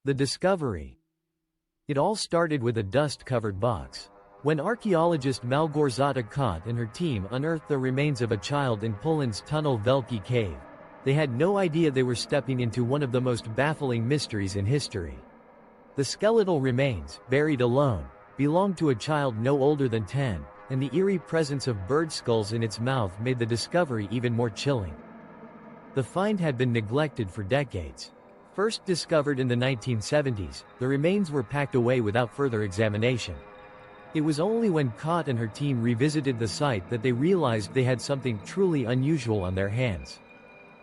The discovery. It all started with a dust-covered box. When archaeologist Małgorzata Kot and her team unearthed the remains of a child in Poland's Tunel Wielki cave, they had no idea they were stepping into one of the most baffling mysteries in history. The skeletal remains, buried alone, belonged to a child no older than 10, and the eerie presence of bird skulls in its mouth made the discovery even more chilling. The find had been neglected for decades. First discovered in the 1970s, the remains were packed away without further examination. It was only when Kot and her team revisited the site that they realized they had something truly unusual on their hands.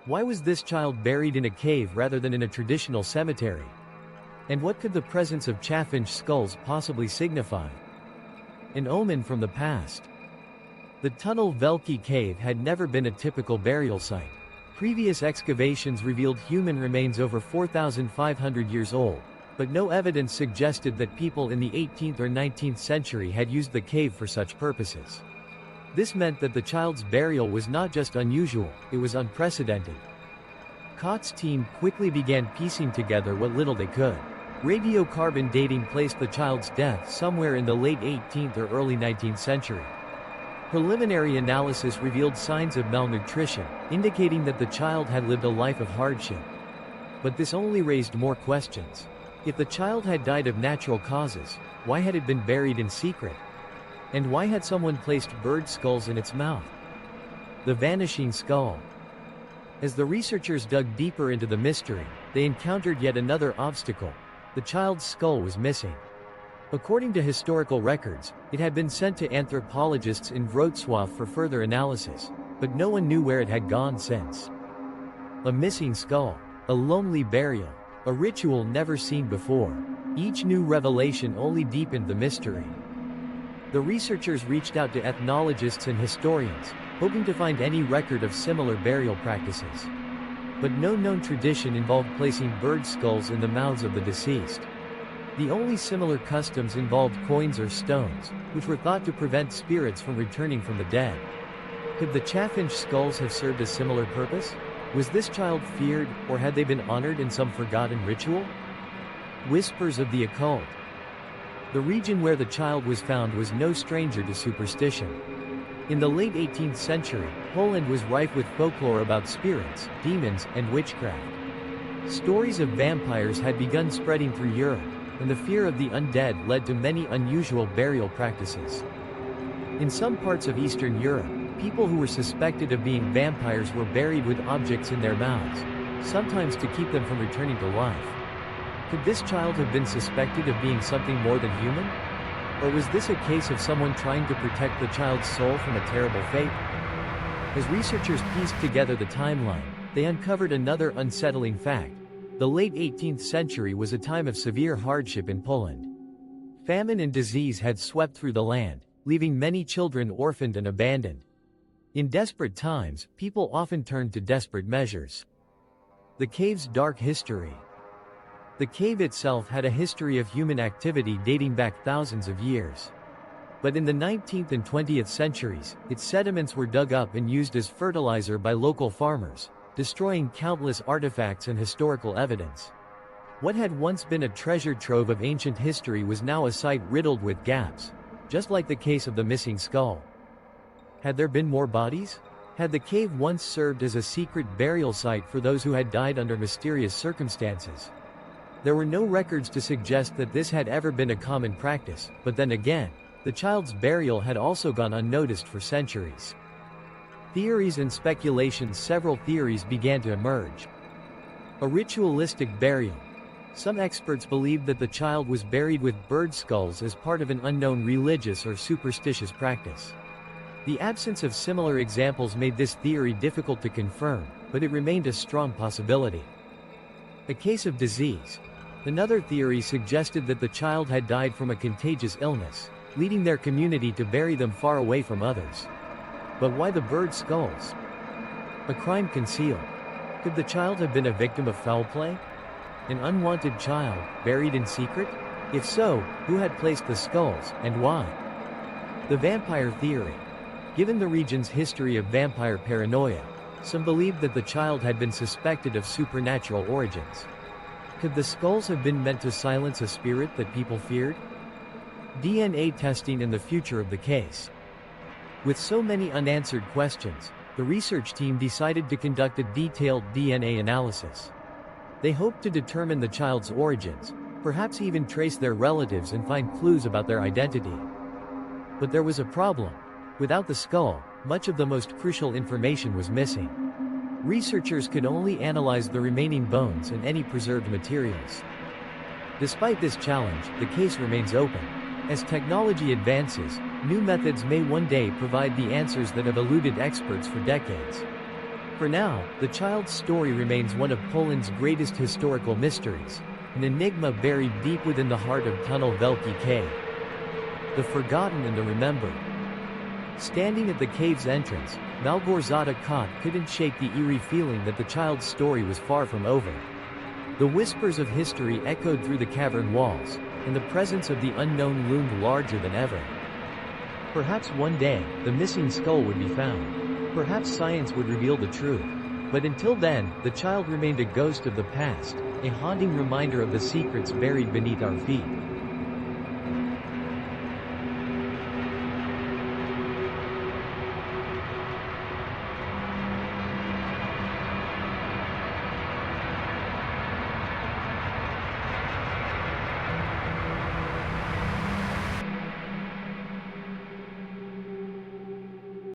Why was this child buried in a cave rather than in a traditional cemetery? And what could the presence of chaffinch skulls possibly signify? An omen from the past. The Tunel Wielki cave had never been a typical burial site. Previous excavations revealed human remains over 4,500 years old, but no evidence suggested that people in the 18th or 19th century had used the cave for such purposes. This meant that the child's burial was not just unusual, it was unprecedented. Kot's team quickly began piecing together what little they could. Radiocarbon dating placed the child's death somewhere in the late 18th or early 19th century. Preliminary analysis revealed signs of malnutrition, indicating that the child had lived a life of hardship. But this only raised more questions. If the child had died of natural causes, why had it been buried in secret? And why had someone placed bird skulls in its mouth? The vanishing skull. As the researchers dug deeper into the mystery, they encountered yet another obstacle. The child's skull was missing. According to historical records, it had been sent to anthropologists in Wrocław for further analysis, but no one knew where it had gone since. A missing skull, a lonely burial, a ritual never seen before. Each new revelation only deepened the mystery. The researchers reached out to ethnologists and historians, hoping to find any record of similar burial practices. But no known tradition involved placing bird skulls in the mouths of the deceased. The only similar customs involved coins or stones, which were thought to prevent spirits from returning from the dead. Could the chaffinch skulls have served a similar purpose? Was this child feared, or had they been honored in some forgotten ritual? Whispers of the occult. The region where the child was found was no stranger to superstition. In the late 18th century, Poland was rife with folklore about spirits, demons, and witchcraft. Stories of vampires had begun spreading through Europe, and the fear of the undead led to many unusual burial practices. In some parts of Eastern Europe, people who were suspected of being vampires were buried with objects in their mouths, sometimes to keep them from returning to life. Could this child have been suspected of being something more than human? Or was this a case of someone trying to protect the child's soul from a terrible fate? As researchers pieced together the timeline, they uncovered another unsettling fact. The late 18th century was a time of severe hardship in Poland. Famine and disease had swept through the land, leaving many children orphaned and abandoned. In desperate times, people often turned to desperate measures. The cave's dark history. The cave itself had a history of human activity dating back thousands of years. But in the 19th and 20th centuries, its sediments were dug up and used as fertilizer by local farmers, destroying countless artifacts and historical evidence. What had once been a treasure trove of ancient history was now a site riddled with gaps, just like the case of the missing skull. Had there been more bodies? Had the cave once served as a secret burial site for those who had died under mysterious circumstances? There were no records to suggest that this had ever been a common practice, but then again, the child's burial had also gone unnoticed for centuries. Theories and speculations. Several theories began to emerge. A ritualistic burial. Some experts believed that the child was buried with bird skulls as part of an unknown religious or superstitious practice. The absence of similar examples made this theory difficult to confirm, but it remained a strong possibility. A case of disease. Another theory suggested that the child had died from a contagious illness, leading their community to bury them far away from others. But why the bird skulls? A crime concealed. Could the child have been a victim of foul play? An unwanted child, buried in secret? If so, who had placed the skulls, and why? The vampire theory. Given the region's history of vampire paranoia, some believed that the child had been suspected of supernatural origins. Could the skulls have been meant to silence a spirit that people feared? DNA testing and the future of the case. With so many unanswered questions, the research team decided to conduct a detailed DNA analysis. They hoped to determine the child's origins, perhaps even trace their relatives and find clues about their identity. But there was a problem. Without the skull, much of the most crucial information was missing. Researchers could only analyze the remaining bones and any preserved materials. Despite this challenge, the case remains open. As technology advances, new methods may one day provide the answers that have eluded experts for decades. For now, the child's story remains one of Poland's greatest historical mysteries, an enigma buried deep within the heart of Tunel Wielki cave. The forgotten and the remembered. Standing at the cave's entrance, Małgorzata Kot couldn't shake the eerie feeling that the child's story was far from over. The whispers of history echoed through the cavern walls, and the presence of the unknown loomed larger than ever. Perhaps one day, the missing skull would be found. Perhaps science would reveal the truth. But until then, the child remained a ghost of the past, a haunting reminder of the secrets buried beneath our feet.